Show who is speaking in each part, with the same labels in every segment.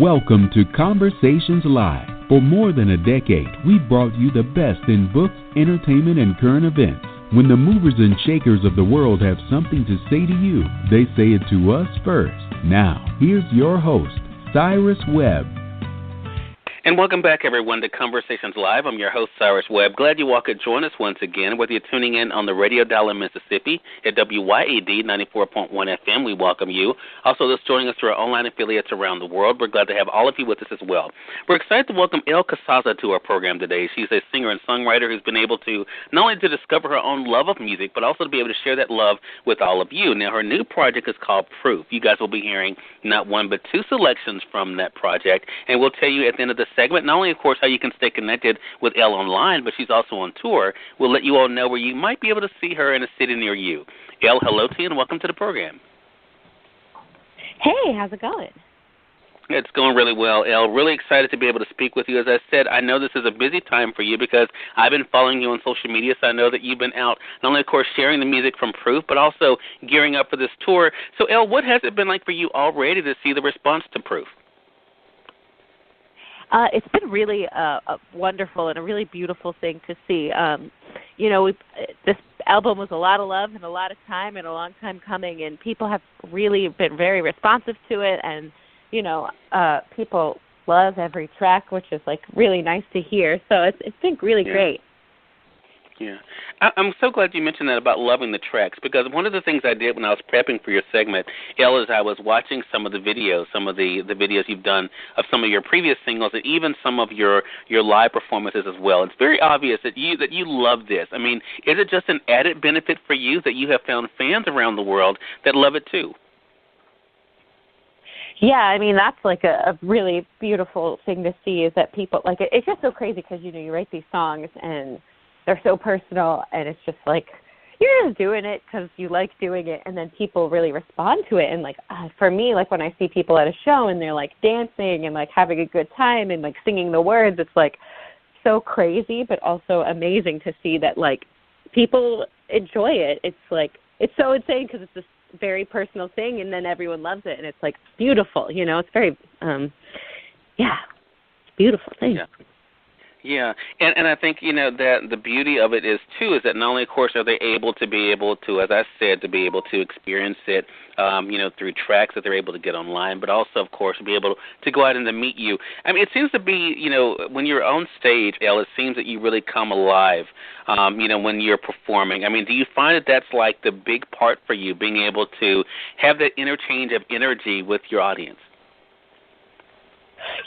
Speaker 1: Welcome to Conversations Live. For more than a decade, we've brought you the best in books, entertainment, and current events. When the movers and shakers of the world have something to say to you, they say it to us first. Now, here's your host, Cyrus Webb.
Speaker 2: And welcome back, everyone, to Conversations Live. I'm your host, Cyrus Webb. Glad you all could join us once again. Whether you're tuning in on the radio dial in Mississippi at WYAD 94.1 FM, we welcome you. Also, those joining us through our online affiliates around the world, we're glad to have all of you with us as well. We're excited to welcome Elle Casazza to our program today. She's a singer and songwriter who's been able to not only to discover her own love of music, but also to be able to share that love with all of you. Now, her new project is called Proof. You guys will be hearing not one but two selections from that project, and we'll tell you at the end of the segment, not only, of course, how you can stay connected with Elle online, but she's also on tour. We'll let you all know where you might be able to see her in a city near you. Elle, hello to you, and welcome to the program.
Speaker 3: Hey, how's it going?
Speaker 2: It's going really well, Elle. Really excited to be able to speak with you. As I said, I know this is a busy time for you because I've been following you on social media, so I know that you've been out not only, of course, sharing the music from Proof, but also gearing up for this tour. So, Elle, what has it been like for you already to see the response to Proof?
Speaker 3: It's been really a wonderful and a really beautiful thing to see. This album was a lot of love and a lot of time and a long time coming, and people have really been very responsive to it, and, people love every track, which is, really nice to hear. So it's been really great.
Speaker 2: Yeah. I'm so glad you mentioned that about loving the tracks, because one of the things I did when I was prepping for your segment, Elle, is I was watching some of the videos, videos you've done of some of your previous singles, and even some of your live performances as well. It's very obvious that you love this. I mean, is it just an added benefit for you that you have found fans around the world that love it too?
Speaker 3: Yeah, I mean, that's a really beautiful thing to see, is that people, it's just so crazy because, you write these songs and they're so personal, and it's just you're just doing it because you like doing it, and then people really respond to it. And for me, when I see people at a show and they're dancing and having a good time and singing the words, it's so crazy, but also amazing to see that people enjoy it. It's so insane because it's this very personal thing, and then everyone loves it, and it's beautiful. It's very, it's a beautiful thing.
Speaker 2: Yeah. Yeah, and I think, that the beauty of it is, too, is that not only, of course, are they able to, as I said, to be able to experience it, through tracks that they're able to get online, but also, of course, to be able to go out and to meet you. I mean, it seems to be, when you're on stage, Elle, it seems that you really come alive, when you're performing. I mean, do you find that that's the big part for you, being able to have that interchange of energy with your audience?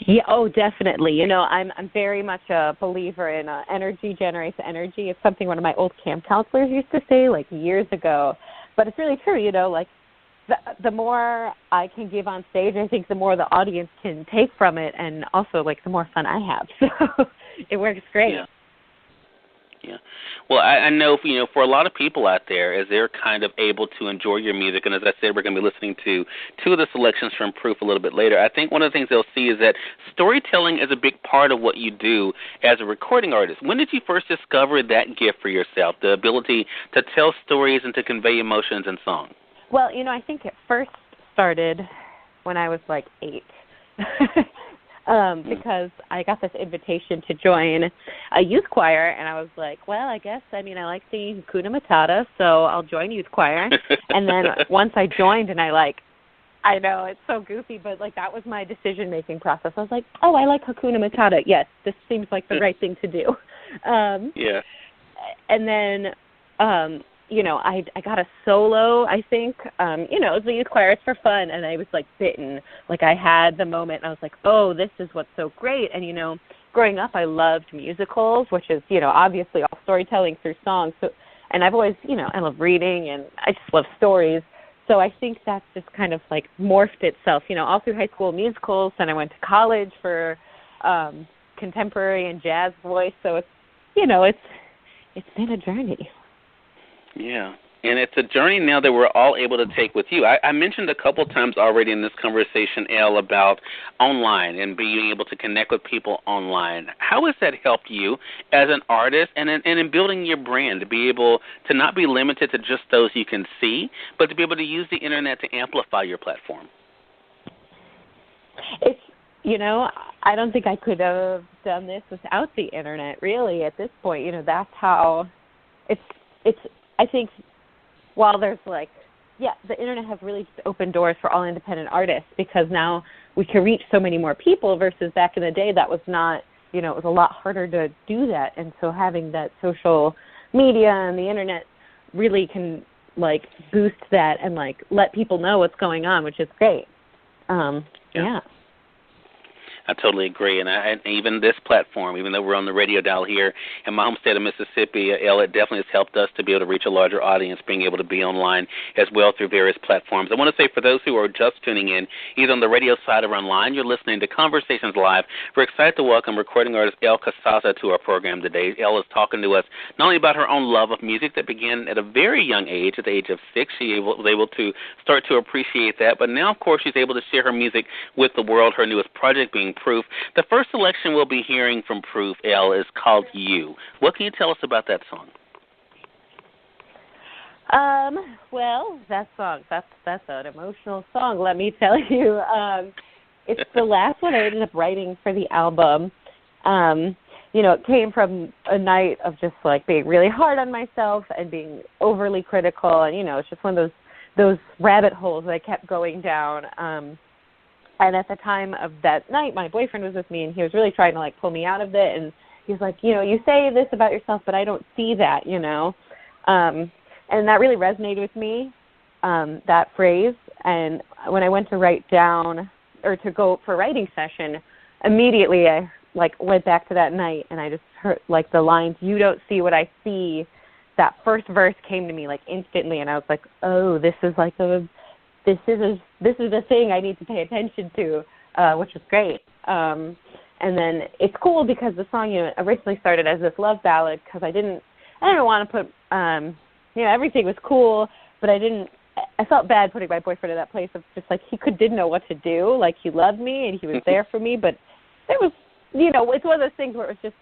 Speaker 3: Yeah, oh, definitely. I'm very much a believer in energy generates energy. It's something one of my old camp counselors used to say years ago. But it's really true, the more I can give on stage, I think the more the audience can take from it, and also the more fun I have. So it works great.
Speaker 2: Yeah. Well, I know, for a lot of people out there, as they're kind of able to enjoy your music, and as I said, we're going to be listening to two of the selections from Proof a little bit later, I think one of the things they'll see is that storytelling is a big part of what you do as a recording artist. When did you first discover that gift for yourself, the ability to tell stories and to convey emotions in song?
Speaker 3: Well, I think it first started when I was 8. Because I got this invitation to join a youth choir, and I was well, I guess, I like singing Hakuna Matata, so I'll join youth choir. And then once I joined, and I know, it's so goofy, but, that was my decision-making process. I was oh, I like Hakuna Matata. Yes, this seems like the right thing to do.
Speaker 2: Yeah.
Speaker 3: And then, I got a solo, I think. It was a youth choir. It's for fun, and I was, bitten. I had the moment, and I was oh, this is what's so great. And, growing up, I loved musicals, which is, obviously all storytelling through songs. So, and I've always, I love reading, and I just love stories. So I think that's just kind of, morphed itself, all through high school musicals, and I went to college for contemporary and jazz voice. So it's, it's been a journey.
Speaker 2: Yeah, and it's a journey now that we're all able to take with you. I mentioned a couple times already in this conversation, Elle, about online and being able to connect with people online. How has that helped you as an artist and in building your brand, to be able to not be limited to just those you can see, but to be able to use the Internet to amplify your platform?
Speaker 3: It's I don't think I could have done this without the internet, really, at this point. That's how it's I think while there's the internet has really just opened doors for all independent artists, because now we can reach so many more people versus back in the day that was not, it was a lot harder to do that. And so having that social media and the internet really can boost that and let people know what's going on, which is great. Yeah.
Speaker 2: I totally agree. And even this platform, even though we're on the radio dial here in my home state of Mississippi, Elle, it definitely has helped us to be able to reach a larger audience, being able to be online as well through various platforms. I want to say for those who are just tuning in, either on the radio side or online, you're listening to Conversations Live. We're excited to welcome recording artist Elle Casazza to our program today. Elle is talking to us not only about her own love of music that began at a very young age, at the age of 6. She was able to start to appreciate that. But now, of course, she's able to share her music with the world, her newest project being Proof. The first selection we'll be hearing from Proof, Elle, is called You. What can you tell us about that song?
Speaker 3: Well, that song, that's an emotional song, let me tell you. It's the last one I ended up writing for the album. It came from a night of just being really hard on myself and being overly critical, and it's just one of those rabbit holes that I kept going down. And at the time of that night, my boyfriend was with me, and he was really trying to, pull me out of it. And he's like, you say this about yourself, but I don't see that, And that really resonated with me, that phrase. And when I went to write down or to go for a writing session, immediately I, went back to that night, and I just heard, the lines, "You don't see what I see." That first verse came to me, instantly, and I was like, oh, this is this is a thing I need to pay attention to, which is great. And then it's cool because the song, originally started as this love ballad, because I didn't want to put, everything was cool, but I felt bad putting my boyfriend in that place of just he didn't know what to do. He loved me and he was there for me, but there was, it's one of those things where it was just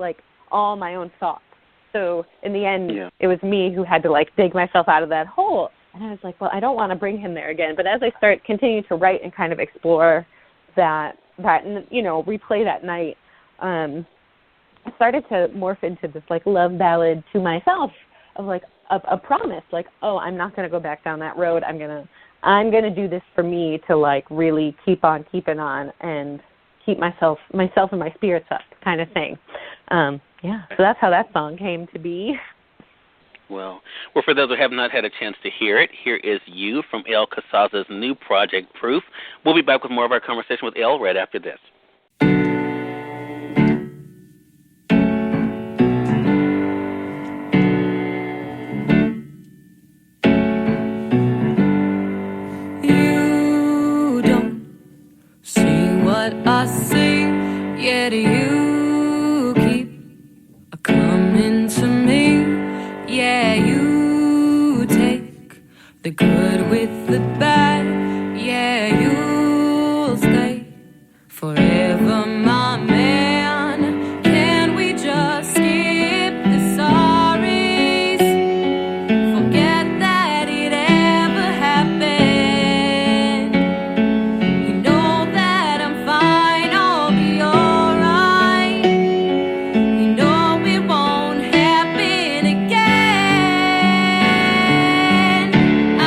Speaker 3: all my own thoughts. So in the end, It was me who had to dig myself out of that hole. And I was like, well, I don't want to bring him there again. But as I continue to write and kind of explore that replay that night, I started to morph into this love ballad to myself of a promise, oh, I'm not going to go back down that road. I'm gonna do this for me to really keep on keeping on and keep myself and my spirits up, kind of thing. So that's how that song came to be.
Speaker 2: Well, for those who have not had a chance to hear it, here is You from Elle Casazza's new project, Proof. We'll be back with more of our conversation with Elle right after this.
Speaker 4: You don't see what I see, yet you keep coming to me. Yeah, you take the good with the bad. Yeah, you'll stay forever, my man. Can we just skip the sorries? Forget that it ever happened. You know that I'm fine, I'll be alright. You know it won't happen again. I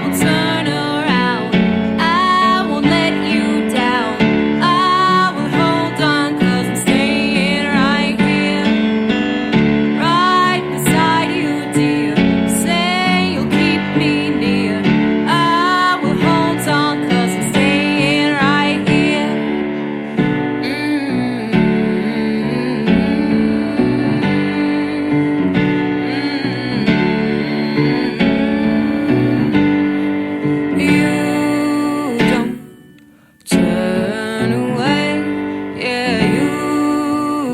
Speaker 4: will turn around, I won't let you down. I will hold on, 'cause I'm staying right here, right beside you, dear. Say you'll keep me near. I will hold on, 'cause I'm staying right here. You don't turn away. Yeah, you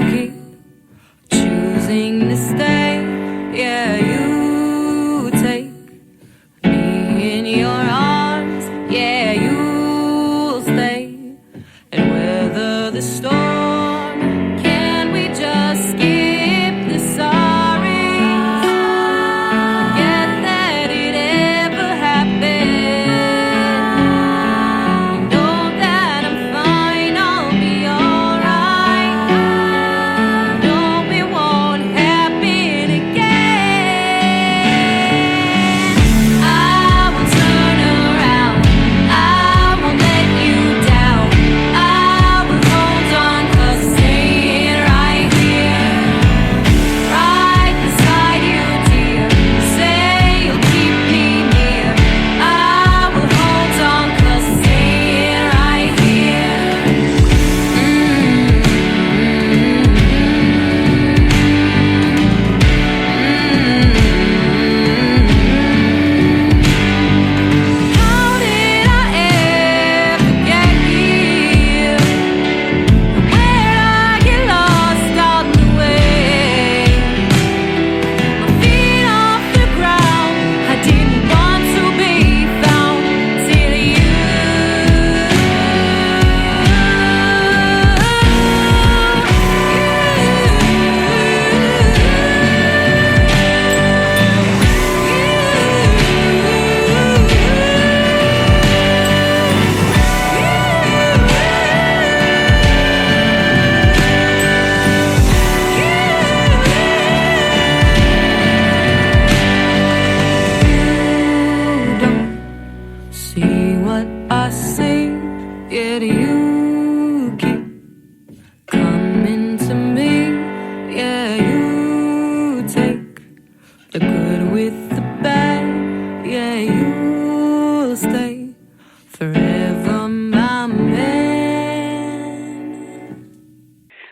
Speaker 4: keep choosing to stay. Yeah, you take me in your arms. Yeah, you'll stay and weather the storm. Can we just skip the sorries? Forget that it ever happened. You know that I'm fine, I'll be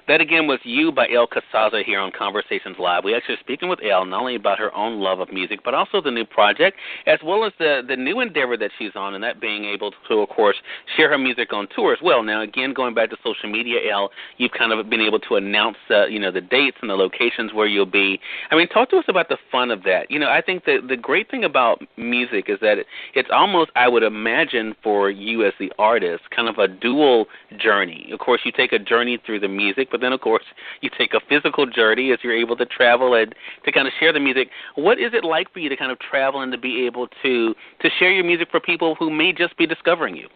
Speaker 2: That again was You by Elle Casazza here on Conversations Live. We actually are speaking with Elle not only about her own love of music, but also the new project, as well as the new endeavor that she's on, and that being able to, of course, share her music on tour as well. Now, again, going back to social media, Elle, you've kind of been able to announce, the dates and the locations where you'll be. I mean, talk to us about the fun of that. I think the great thing about music is that it's almost, I would imagine, for you as the artist, kind of a dual journey. Of course, you take a journey through the music, but then, of course, you take a physical journey as you're able to travel and to kind of share the music. What is it like for you to kind of travel and to be able to share your music for people who may just be discovering you?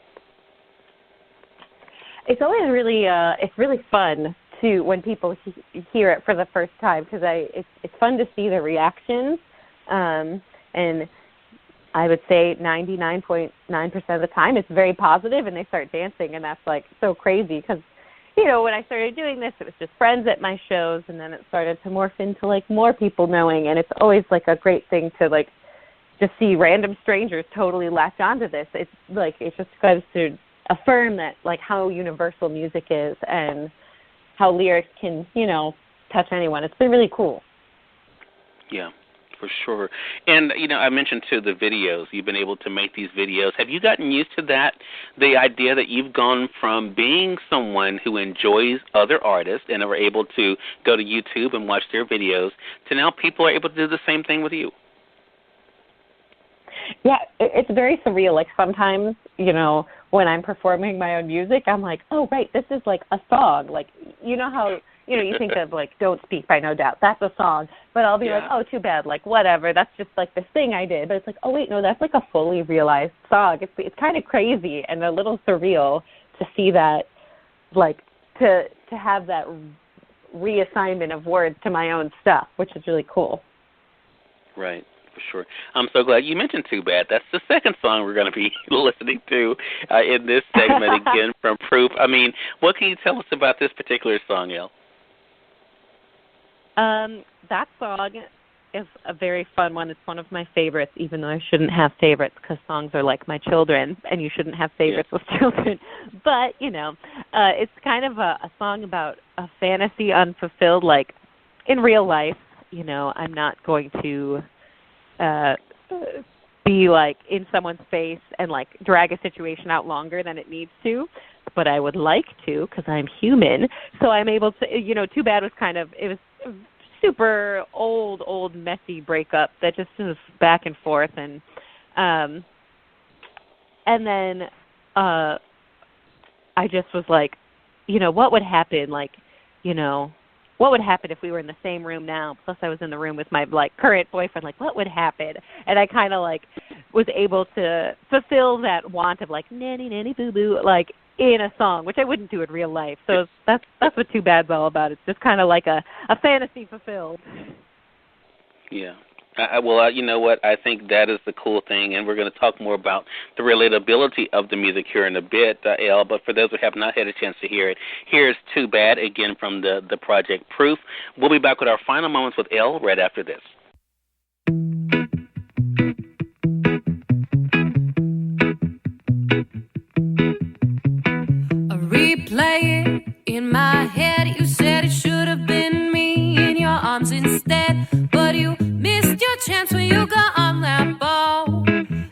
Speaker 3: It's always really fun to when people hear it for the first time, because it's fun to see the reactions, and I would say 99.9% of the time it's very positive, and they start dancing, and that's like so crazy because, when I started doing this, it was just friends at my shows, and then it started to morph into like more people knowing, and it's always like a great thing to like just see random strangers totally latch onto this. It's like it just goes to affirm that like how universal music is and how lyrics can, touch anyone. It's been really cool.
Speaker 2: Yeah, for sure. And, I mentioned, too, the videos. You've been able to make these videos. Have you gotten used to that, the idea that you've gone from being someone who enjoys other artists and are able to go to YouTube and watch their videos to now people are able to do the same thing with you?
Speaker 3: Yeah, it's very surreal. Like sometimes, when I'm performing my own music, I'm like, oh, right, this is like a song. Like, how, you think of like Don't Speak by No Doubt. That's a song. But I'll be like, oh, too bad. Like, whatever. That's just like this thing I did. But it's like, oh, wait, no, that's like a fully realized song. It's kind of crazy and a little surreal to see that, like, to have that reassignment of words to my own stuff, which is really cool.
Speaker 2: Right. For sure. I'm so glad you mentioned Too Bad. That's the second song we're going to be listening to in this segment, again, from Proof. I mean, what can you tell us about this particular song, Elle?
Speaker 3: That song is a very fun one. It's one of my favorites, even though I shouldn't have favorites because songs are like my children, and you shouldn't have favorites with children. But, it's kind of a song about a fantasy unfulfilled. Like, in real life, I'm not going to be like in someone's face and like drag a situation out longer than it needs to, but I would like to because I'm human. So I'm able to, Too Bad was it was a super old messy breakup that just is back and forth, and then I just was like, what would happen, like, what would happen if we were in the same room now? Plus, I was in the room with my current boyfriend. Like, what would happen? And I kind of was able to fulfill that want of nanny boo boo in a song, which I wouldn't do in real life. So that's what Too Bad's all about. It's just kind of like a fantasy fulfilled.
Speaker 2: Yeah. Well, you know what? I think that is the cool thing, and we're going to talk more about the relatability of the music here in a bit, Elle. But for those who have not had a chance to hear it, here's Too Bad, again, from the project Proof. We'll be back with our final moments with Elle right after this.
Speaker 4: I replay it in my head. You said it should have been me in your arms instead, but you missed your chance when you got on that boat.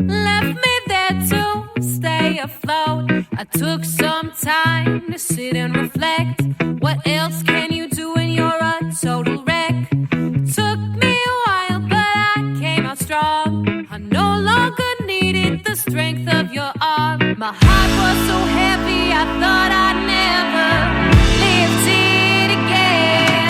Speaker 4: Left me there to stay afloat. I took some time to sit and reflect. What else can you do when you're a total wreck? Took me a while, but I came out strong. I no longer needed the strength of your arm. My heart was so heavy, I thought I'd never lift it again.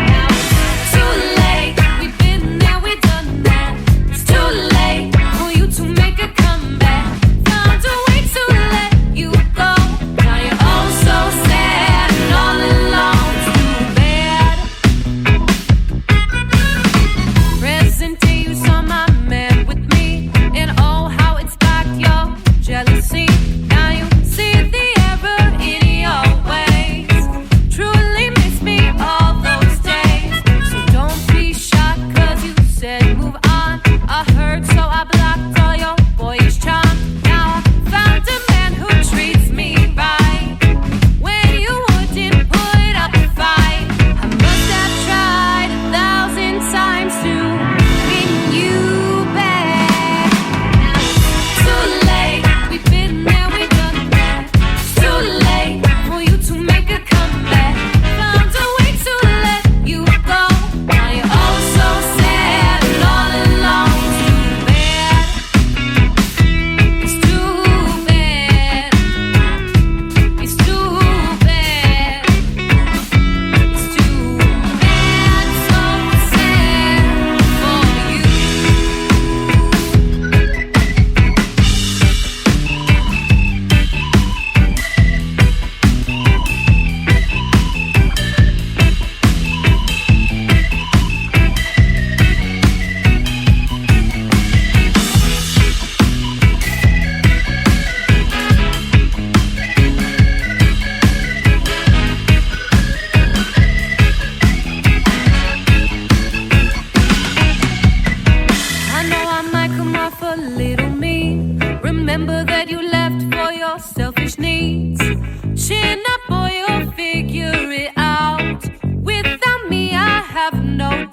Speaker 4: Now it's too late. We've been there, we've done that. It's too late for you to make a comeback. Found a way to let you go. Now you're all so sad and all alone. Too bad. Present day, you saw my man with me, and oh, how it sparked your jealousy. Now you see the error in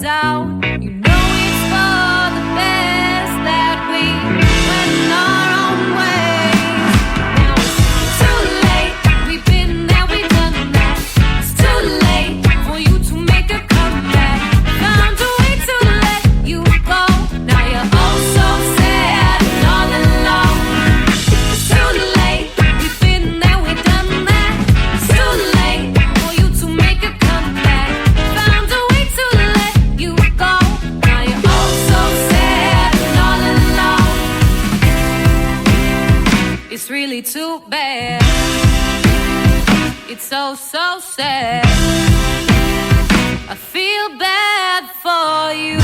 Speaker 4: down. You know it's for the best that we went our own ways. Now it's too late. We've been there, we've done that. It's too late for you to make a comeback. Found a way to let you go. Now you're oh so sad and all alone. It's too late. We've been there, we've done that. It's too late for you to make a comeback. Found a way to let you go. Now you're oh so sad and all alone. It's really too bad. It's so, so sad. I feel bad for you.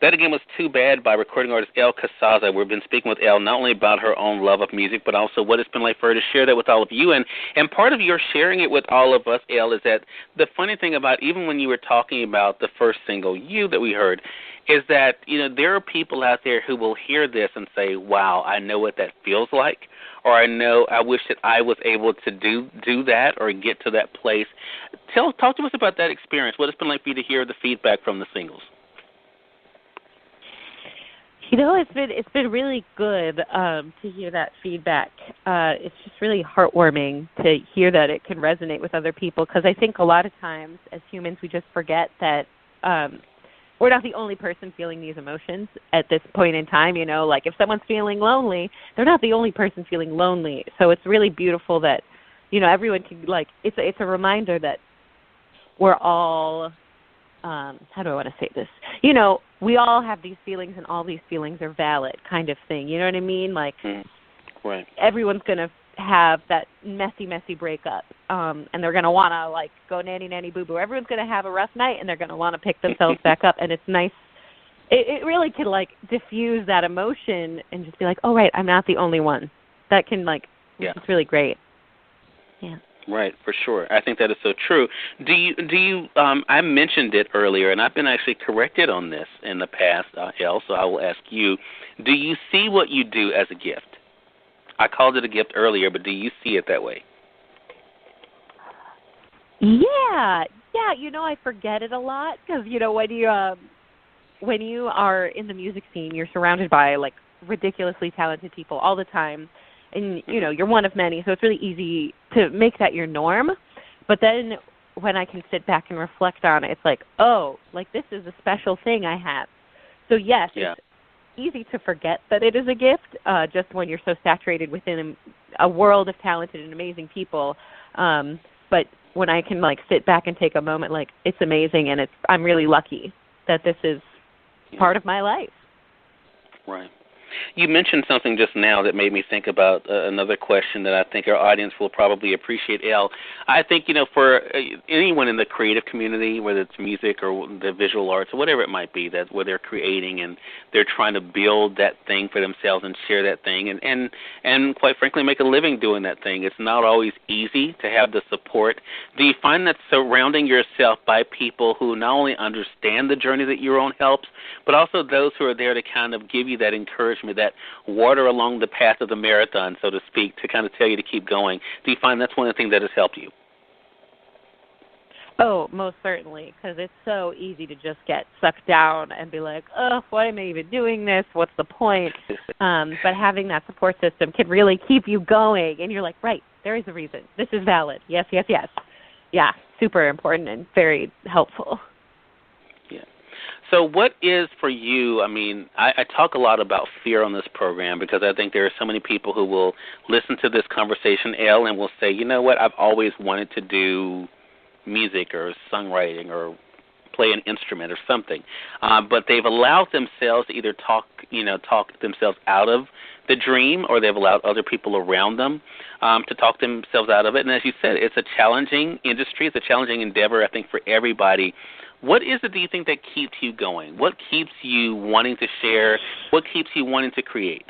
Speaker 2: That again was Too Bad by recording artist Elle Casazza. We've been speaking with Elle not only about her own love of music, but also what it's been like for her to share that with all of you. And part of your sharing it with all of us, Elle, is that the funny thing about even when you were talking about the first single, You, that we heard, is that, you know, there are people out there who will hear this and say, wow, I know what that feels like, or I wish that I was able to do that or get to that place. Talk to us about that experience, what it's been like for you to hear the feedback from the singles.
Speaker 3: You know, it's been really good to hear that feedback. It's just really heartwarming to hear that it can resonate with other people, because I think a lot of times as humans we just forget that we're not the only person feeling these emotions at this point in time. You know, like if someone's feeling lonely, they're not the only person feeling lonely. So it's really beautiful that, you know, everyone can, like, it's a reminder that we're all, how do I want to say this? You know, we all have these feelings and all these feelings are valid kind of thing. You know what I mean? Like,
Speaker 2: right.
Speaker 3: Everyone's going to have that messy breakup, and they're going to want to, like, go nanny boo-boo. Everyone's going to have a rough night, and they're going to want to pick themselves back up, and it's nice. It really can, like, diffuse that emotion and just be like, oh, right, I'm not the only one. That can, like, it's really great. Yeah.
Speaker 2: Right, for sure. I think that is so true. Do you? I mentioned it earlier, and I've been actually corrected on this in the past, Elle, so I will ask you, do you see what you do as a gift? I called it a gift earlier, but do you see it that way?
Speaker 3: Yeah. You know, I forget it a lot because, you know, when you are in the music scene, you're surrounded by, like, ridiculously talented people all the time. And, you know, you're one of many, so it's really easy to make that your norm. But then when I can sit back and reflect on it, it's like, oh, like this is a special thing I have. So, yes, it's easy to forget that it is a gift just when you're so saturated within a world of talented and amazing people. But when I can, like, sit back and take a moment, like, it's amazing, and I'm really lucky that this is part of my life.
Speaker 2: Right. You mentioned something just now that made me think about another question that I think our audience will probably appreciate, Elle. I think, you know, for anyone in the creative community, whether it's music or the visual arts or whatever it might be, that where they're creating and they're trying to build that thing for themselves and share that thing and quite frankly make a living doing that thing, it's not always easy to have the support. Do you find that surrounding yourself by people who not only understand the journey that you're on helps, but also those who are there to kind of give you that encouragement, that water along the path of the marathon, so to speak, to kind of tell you to keep going? Do you find that's one of the things that has helped you?
Speaker 3: Oh, most certainly, because it's so easy to just get sucked down and be like, oh, why am I even doing this? What's the point? But having that support system can really keep you going, and you're like, right, there is a reason. This is valid. Yes. Yeah, super important and very helpful.
Speaker 2: So what is for you, I mean, I talk a lot about fear on this program because I think there are so many people who will listen to this conversation, Elle, and will say, you know what, I've always wanted to do music or songwriting or play an instrument or something. But they've allowed themselves to either talk themselves out of the dream, or they've allowed other people around them to talk themselves out of it. And as you said, it's a challenging industry. It's a challenging endeavor, I think, for everybody. What is it, do you think, that keeps you going? What keeps you wanting to share? What keeps you wanting to create?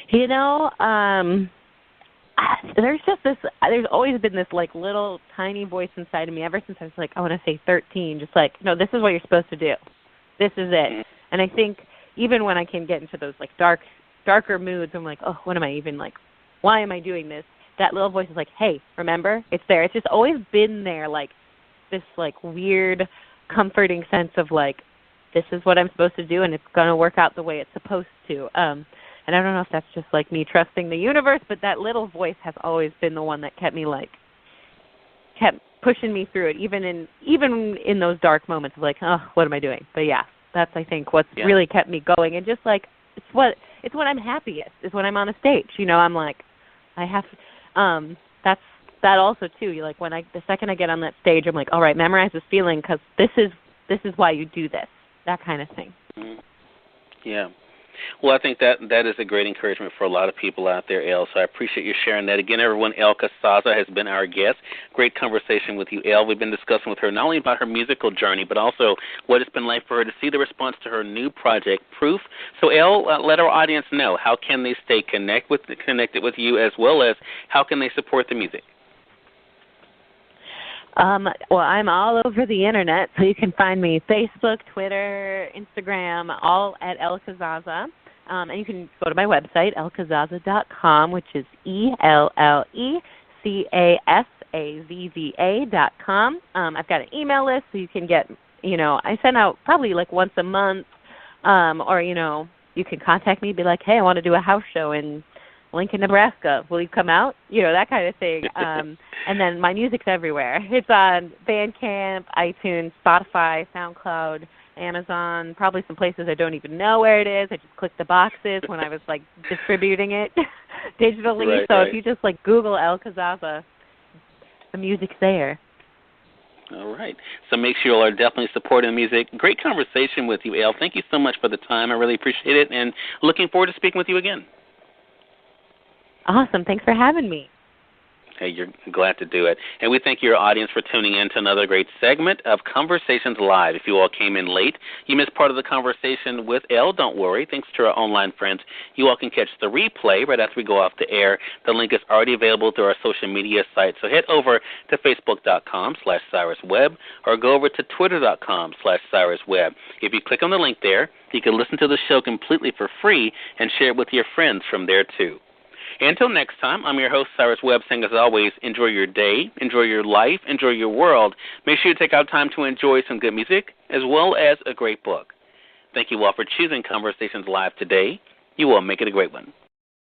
Speaker 3: You know, there's always been this, like, little tiny voice inside of me ever since I was, like, I want to say 13, just like, no, this is what you're supposed to do. This is it. And I think even when I can get into those, like, dark darker moods, I'm like, oh, what am I even like? Why am I doing this? That little voice is like, hey, remember? It's there. It's just always been there, like this like weird, comforting sense of like, this is what I'm supposed to do, and it's going to work out the way it's supposed to. And I don't know if that's just like me trusting the universe, but that little voice has always been the one that kept pushing me through it, even in those dark moments of like, oh, what am I doing? But yeah, that's I think what's really kept me going, and just like it's when I'm happiest is when I'm on a stage. You know, I'm like, I have that's that also too. You like the second I get on that stage, I'm like, all right, memorize this feeling because this is why you do this. That kind of thing.
Speaker 2: Mm-hmm. Yeah. Well, I think that is a great encouragement for a lot of people out there, Elle, so I appreciate you sharing that. Again, everyone, Elle Casazza has been our guest. Great conversation with you, Elle. We've been discussing with her not only about her musical journey, but also what it's been like for her to see the response to her new project, Proof. So, Elle, let our audience know, how can they stay connected with you, as well as how can they support the music?
Speaker 3: Well, I'm all over the internet, so you can find me Facebook, Twitter, Instagram, all at Elle Casazza. And you can go to my website, ellecasazza.com, which is ELLECASAZZA.com. I've got an email list, so you can get, I send out probably like once a month, or, you can contact me, be like, hey, I want to do a house show in Lincoln, Nebraska. Will you come out? That kind of thing. And then my music's everywhere. It's on Bandcamp, iTunes, Spotify, SoundCloud, Amazon, probably some places I don't even know where it is. I just clicked the boxes when I was, like, distributing it digitally.
Speaker 2: Right,
Speaker 3: so
Speaker 2: right.
Speaker 3: if you just, like, Google Elle Casazza, the music's there.
Speaker 2: All right. So make sure you all are definitely supporting the music. Great conversation with you, Elle. Thank you so much for the time. I really appreciate it, and looking forward to speaking with you again.
Speaker 3: Awesome. Thanks for having me.
Speaker 2: Hey, you're glad to do it. And we thank your audience for tuning in to another great segment of Conversations Live. If you all came in late, you missed part of the conversation with Elle, don't worry. Thanks to our online friends, you all can catch the replay right after we go off the air. The link is already available through our social media sites. So head over to Facebook.com/Cyrus Webb or go over to Twitter.com/Cyrus Webb. If you click on the link there, you can listen to the show completely for free and share it with your friends from there too. Until next time, I'm your host, Cyrus Webb, saying as always, enjoy your day, enjoy your life, enjoy your world. Make sure you take out time to enjoy some good music as well as a great book. Thank you all for choosing Conversations Live today. You all make it a great one.